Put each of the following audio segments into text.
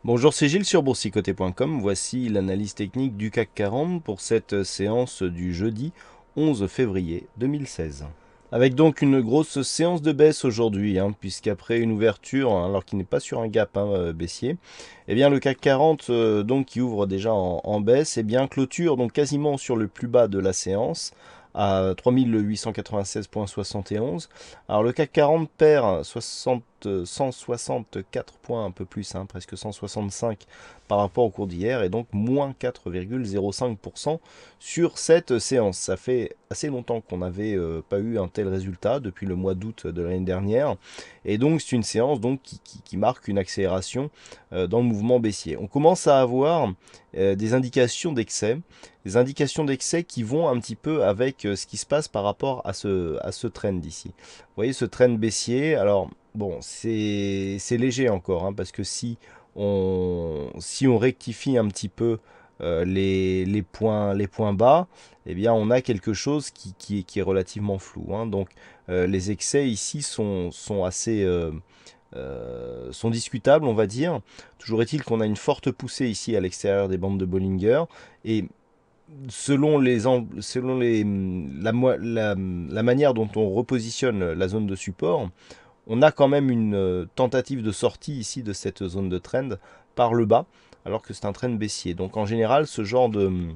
Bonjour, c'est Gilles sur boursicoté.com. Voici l'analyse technique du CAC 40 pour cette séance du jeudi 11 février 2016. Avec donc une grosse séance de baisse aujourd'hui, puisqu'après une ouverture, alors qu'il n'est pas sur un gap baissier, eh bien le CAC 40 donc qui ouvre déjà en baisse, eh bien clôture donc quasiment sur le plus bas de la séance à 3896,71. Alors le CAC 40 perd 164 points, un peu plus, presque 165 par rapport au cours d'hier, et donc moins 4,05% sur cette séance. Ça fait assez longtemps qu'on n'avait pas eu un tel résultat depuis le mois d'août de l'année dernière, et donc c'est une séance donc, qui marque une accélération dans le mouvement baissier. On commence à avoir des indications d'excès, qui vont un petit peu avec ce qui se passe par rapport à ce trend d'ici. Vous voyez ce trend baissier, alors bon, c'est léger encore, parce que si on rectifie un petit peu les points bas, eh bien on a quelque chose qui est relativement flou. Donc les excès ici sont assez sont discutables, on va dire. Toujours est-il qu'on a une forte poussée ici à l'extérieur des bandes de Bollinger, et selon la manière dont on repositionne la zone de support, on a quand même une tentative de sortie ici de cette zone de trend par le bas, alors que c'est un trend baissier. Donc en général, ce genre de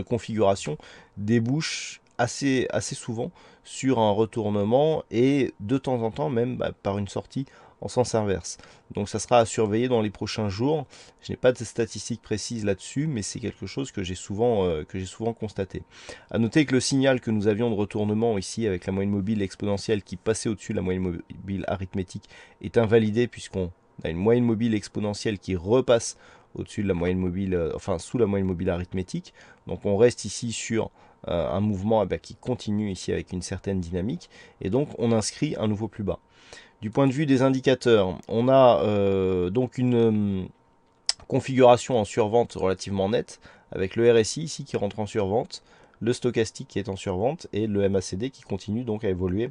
configuration débouche assez souvent sur un retournement, et de temps en temps même par une sortie en sens inverse. Donc ça sera à surveiller dans les prochains jours. Je n'ai pas de statistiques précises là-dessus, mais c'est quelque chose que j'ai souvent constaté. À noter que le signal que nous avions de retournement ici avec la moyenne mobile exponentielle qui passait au-dessus de la moyenne mobile arithmétique est invalidé, puisqu'on a une moyenne mobile exponentielle qui repasse au-dessus de la moyenne mobile, enfin sous la moyenne mobile arithmétique. Donc on reste ici sur un mouvement qui continue ici avec une certaine dynamique, et donc on inscrit un nouveau plus bas. Du point de vue des indicateurs, on a donc une configuration en survente relativement nette, avec le RSI ici qui rentre en survente, le stochastique qui est en survente, et le MACD qui continue donc à évoluer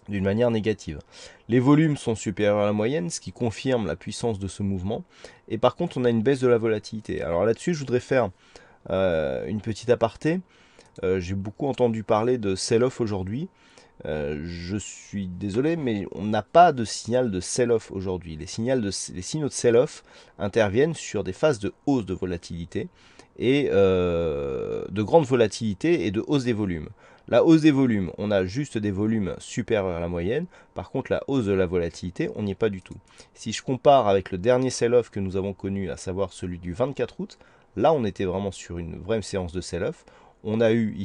d'une manière négative. Les volumes sont supérieurs à la moyenne, ce qui confirme la puissance de ce mouvement. Et par contre, on a une baisse de la volatilité. Alors là-dessus, je voudrais faire une petite aparté. J'ai beaucoup entendu parler de sell-off aujourd'hui. Je suis désolé, mais on n'a pas de signal de sell-off aujourd'hui. Les signaux de sell-off interviennent sur des phases de hausse de volatilité, et de grande volatilité et de hausse des volumes. La hausse des volumes, on a juste des volumes supérieurs à la moyenne. Par contre, la hausse de la volatilité, on n'y est pas du tout. Si je compare avec le dernier sell-off que nous avons connu, à savoir celui du 24 août, là on était vraiment sur une vraie séance de sell-off. On a eu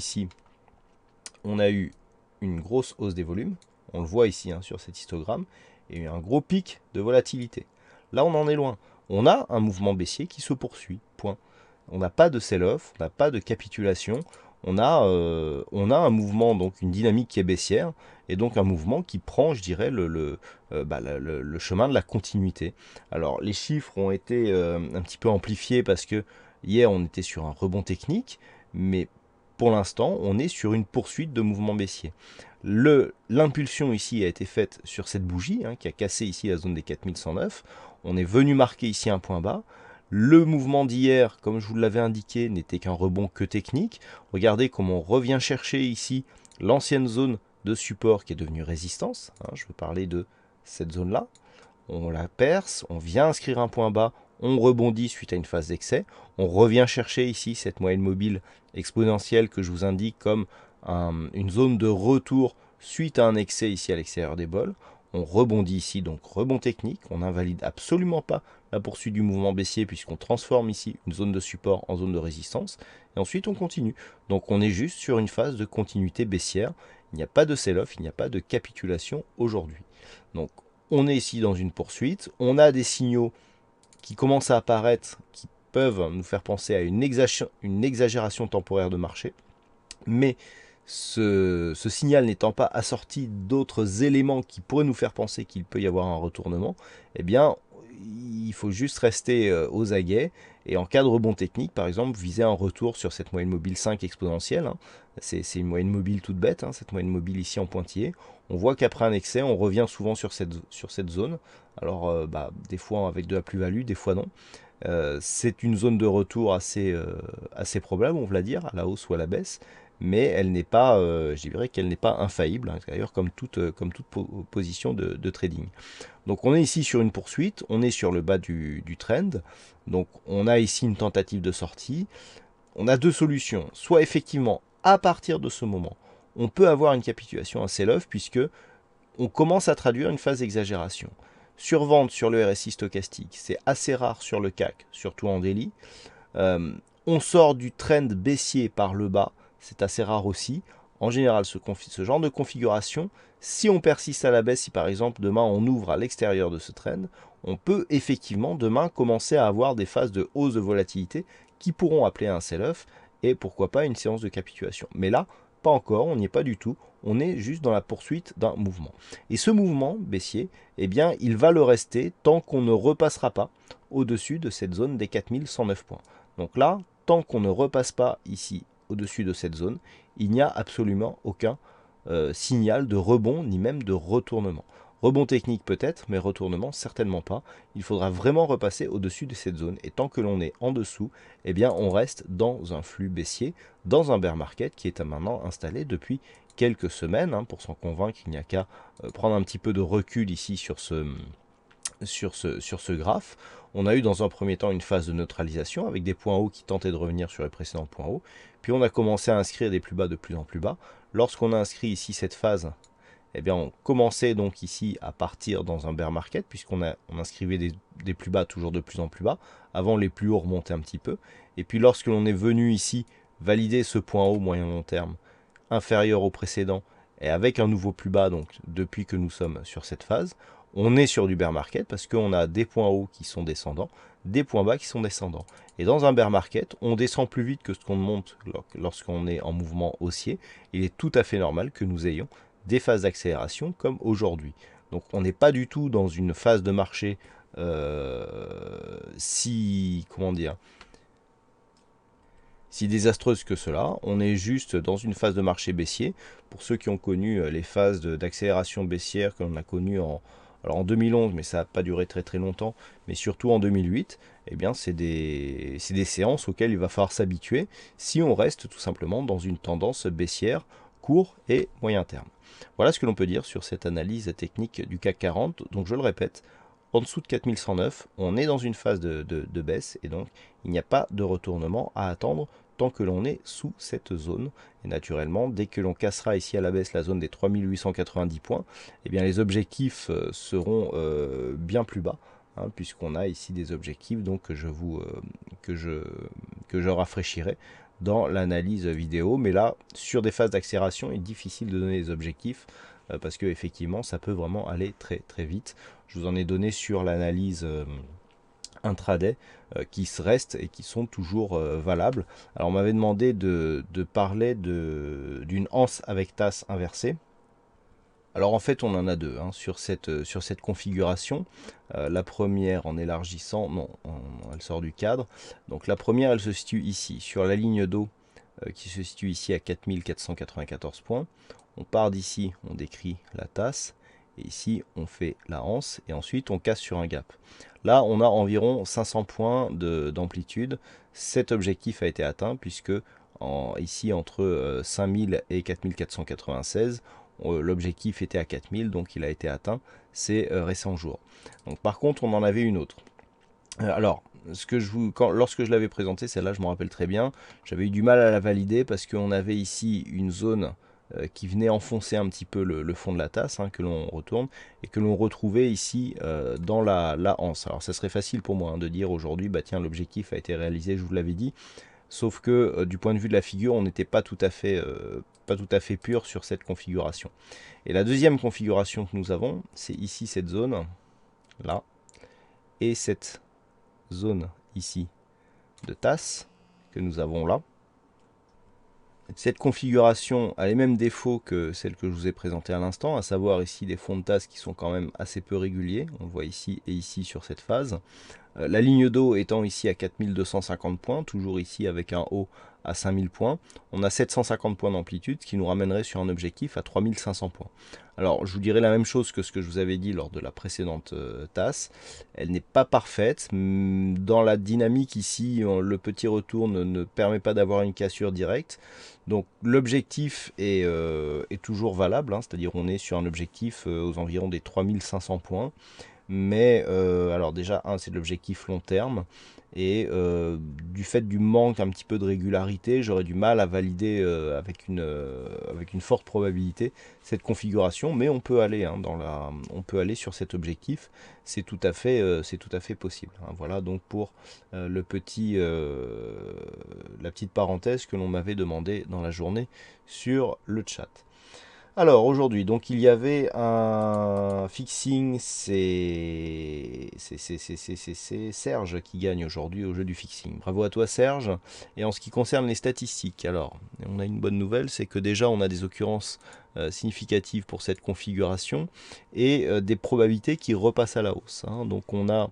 une grosse hausse des volumes, on le voit ici sur cet histogramme, et un gros pic de volatilité. Là on en est loin. On a un mouvement baissier qui se poursuit, point. On n'a pas de sell-off, on n'a pas de capitulation, on a un mouvement, donc une dynamique qui est baissière, et donc un mouvement qui prend, je dirais, le chemin de la continuité. Alors les chiffres ont été un petit peu amplifiés parce que hier on était sur un rebond technique, mais pour l'instant on est sur une poursuite de mouvement baissier. L'impulsion ici a été faite sur cette bougie qui a cassé ici la zone des 4109. On est venu marquer ici un point bas. Le mouvement d'hier, comme je vous l'avais indiqué, n'était qu'un rebond que technique. Regardez comment on revient chercher ici l'ancienne zone de support qui est devenue résistance. Je veux parler de cette zone-là. On la perce, on vient inscrire un point bas, on rebondit suite à une phase d'excès. On revient chercher ici cette moyenne mobile exponentielle que je vous indique comme une zone de retour suite à un excès ici à l'extérieur des bols. On rebondit ici, donc rebond technique. On n'invalide absolument pas la poursuite du mouvement baissier, puisqu'on transforme ici une zone de support en zone de résistance. Et ensuite, on continue. Donc on est juste sur une phase de continuité baissière. Il n'y a pas de sell-off, il n'y a pas de capitulation aujourd'hui. Donc on est ici dans une poursuite. On a des signaux qui commencent à apparaître, qui peuvent nous faire penser à une exagération temporaire de marché. Mais ce signal n'étant pas assorti d'autres éléments qui pourraient nous faire penser qu'il peut y avoir un retournement, eh bien, il faut juste rester aux aguets et en cas de rebond technique, par exemple, viser un retour sur cette moyenne mobile 5 exponentielle. Hein. C'est une moyenne mobile toute bête, hein, cette moyenne mobile ici en pointillé. On voit qu'après un excès, on revient souvent sur cette zone. Alors, des fois avec de la plus-value, des fois non. C'est une zone de retour assez probable, on va la dire, à la hausse ou à la baisse, mais elle n'est pas, je dirais qu'elle n'est pas infaillible, hein, d'ailleurs comme toute position de trading. Donc on est ici sur une poursuite, on est sur le bas du trend, donc on a ici une tentative de sortie. On a deux solutions, soit effectivement à partir de ce moment, on peut avoir une capitulation, un sell-off, puisque on commence à traduire une phase d'exagération. Survente sur le RSI stochastique, c'est assez rare sur le CAC, surtout en daily. On sort du trend baissier par le bas, c'est assez rare aussi. En général, ce genre de configuration, si on persiste à la baisse, si par exemple demain on ouvre à l'extérieur de ce trend, on peut effectivement demain commencer à avoir des phases de hausse de volatilité qui pourront appeler un sell-off et pourquoi pas une séance de capitulation. Mais là, pas encore, on n'y est pas du tout, on est juste dans la poursuite d'un mouvement. Et ce mouvement baissier, eh bien, il va le rester tant qu'on ne repassera pas au-dessus de cette zone des 4109 points. Donc là, tant qu'on ne repasse pas ici au-dessus de cette zone, il n'y a absolument aucun signal de rebond ni même de retournement. Rebond technique peut-être, mais retournement certainement pas. Il faudra vraiment repasser au-dessus de cette zone. Et tant que l'on est en dessous, eh bien on reste dans un flux baissier, dans un bear market qui est maintenant installé depuis quelques semaines. Hein, pour s'en convaincre, il n'y a qu'à prendre un petit peu de recul ici sur ce graphe. On a eu dans un premier temps une phase de neutralisation avec des points hauts qui tentaient de revenir sur les précédents points hauts. Puis on a commencé à inscrire des plus bas de plus en plus bas. Lorsqu'on a inscrit ici cette phase, eh bien on commençait donc ici à partir dans un bear market puisqu'on inscrivait des plus bas toujours de plus en plus bas. Avant les plus hauts remontaient un petit peu. Et puis lorsque l'on est venu ici valider ce point haut moyen long terme inférieur au précédent et avec un nouveau plus bas donc depuis que nous sommes sur cette phase, on est sur du bear market parce qu'on a des points hauts qui sont descendants, des points bas qui sont descendants. Et dans un bear market, on descend plus vite que ce qu'on monte lorsqu'on est en mouvement haussier. Il est tout à fait normal que nous ayons des phases d'accélération comme aujourd'hui. Donc on n'est pas du tout dans une phase de marché si désastreuse que cela. On est juste dans une phase de marché baissier. Pour ceux qui ont connu les phases d'accélération baissière que l'on a connues en 2011, mais ça n'a pas duré très très longtemps, mais surtout en 2008, eh bien c'est des séances auxquelles il va falloir s'habituer si on reste tout simplement dans une tendance baissière court et moyen terme. Voilà ce que l'on peut dire sur cette analyse technique du CAC 40. Donc je le répète, en dessous de 4109, on est dans une phase de baisse et donc il n'y a pas de retournement à attendre tant que l'on est sous cette zone. Et naturellement, dès que l'on cassera ici à la baisse la zone des 3890 points, eh bien les objectifs seront bien plus bas, hein, puisqu'on a ici des objectifs donc que je rafraîchirai dans l'analyse vidéo. Mais là, sur des phases d'accélération, il est difficile de donner des objectifs parce que effectivement, ça peut vraiment aller très très vite. Je vous en ai donné sur l'analyse intraday qui se restent et qui sont toujours valables. Alors on m'avait demandé de parler d'une anse avec tasse inversée. Alors en fait on en a deux hein, sur cette configuration. La première en élargissant, non, elle sort du cadre. Donc la première elle se situe ici, sur la ligne d'eau qui se situe ici à 4494 points. On part d'ici, on décrit la tasse. Et ici, on fait la anse et ensuite on casse sur un gap. Là, on a environ 500 points d'amplitude. Cet objectif a été atteint puisque ici, entre 5000 et 4496, l'objectif était à 4000, donc il a été atteint ces récents jours. Donc, par contre, on en avait une autre. Alors, lorsque je l'avais présentée, celle-là, je me rappelle très bien, j'avais eu du mal à la valider parce qu'on avait ici une zone qui venait enfoncer un petit peu le fond de la tasse, hein, que l'on retourne, et que l'on retrouvait ici dans la anse. Alors ça serait facile pour moi hein, de dire aujourd'hui, bah tiens, l'objectif a été réalisé, je vous l'avais dit, sauf que du point de vue de la figure, on n'était pas tout à fait pur sur cette configuration. Et la deuxième configuration que nous avons, c'est ici cette zone, là, et cette zone ici de tasse que nous avons là. Cette configuration a les mêmes défauts que celle que je vous ai présentée à l'instant, à savoir ici des fonds de tasse qui sont quand même assez peu réguliers, on le voit ici et ici sur cette phase. La ligne d'eau étant ici à 4250 points, toujours ici avec un haut à 5000 points. On a 750 points d'amplitude, ce qui nous ramènerait sur un objectif à 3500 points. Alors, je vous dirai la même chose que ce que je vous avais dit lors de la précédente tasse. Elle n'est pas parfaite. Dans la dynamique ici, le petit retour ne permet pas d'avoir une cassure directe. Donc, l'objectif est toujours valable, hein, c'est-à-dire on est sur un objectif aux environs des 3500 points. Mais alors déjà, c'est de l'objectif long terme. Et du fait du manque un petit peu de régularité, j'aurais du mal à valider avec une forte probabilité cette configuration. Mais on peut aller, hein, on peut aller sur cet objectif. C'est tout à fait possible, hein. Voilà donc pour la petite parenthèse que l'on m'avait demandé dans la journée sur le chat. Alors aujourd'hui, donc il y avait un fixing, c'est Serge qui gagne aujourd'hui au jeu du fixing. Bravo à toi Serge. Et en ce qui concerne les statistiques, alors on a une bonne nouvelle, c'est que déjà on a des occurrences significatives pour cette configuration et des probabilités qui repassent à la hausse, hein. Donc on a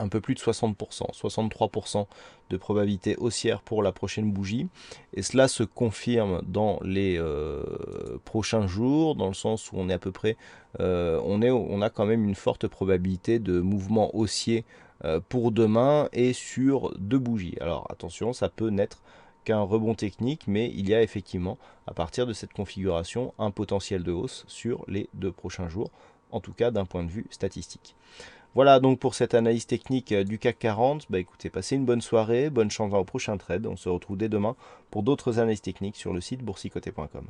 un peu plus de 60%, 63% de probabilité haussière pour la prochaine bougie. Et cela se confirme dans les prochains jours, dans le sens où on est à peu près, on a quand même une forte probabilité de mouvement haussier pour demain et sur 2 bougies. Alors attention, ça peut n'être qu'un rebond technique, mais il y a effectivement, à partir de cette configuration, un potentiel de hausse sur les 2 prochains jours, en tout cas d'un point de vue statistique. Voilà donc pour cette analyse technique du CAC 40. Bah écoutez, passez une bonne soirée, bonne chance dans le prochain trade. On se retrouve dès demain pour d'autres analyses techniques sur le site boursicoté.com.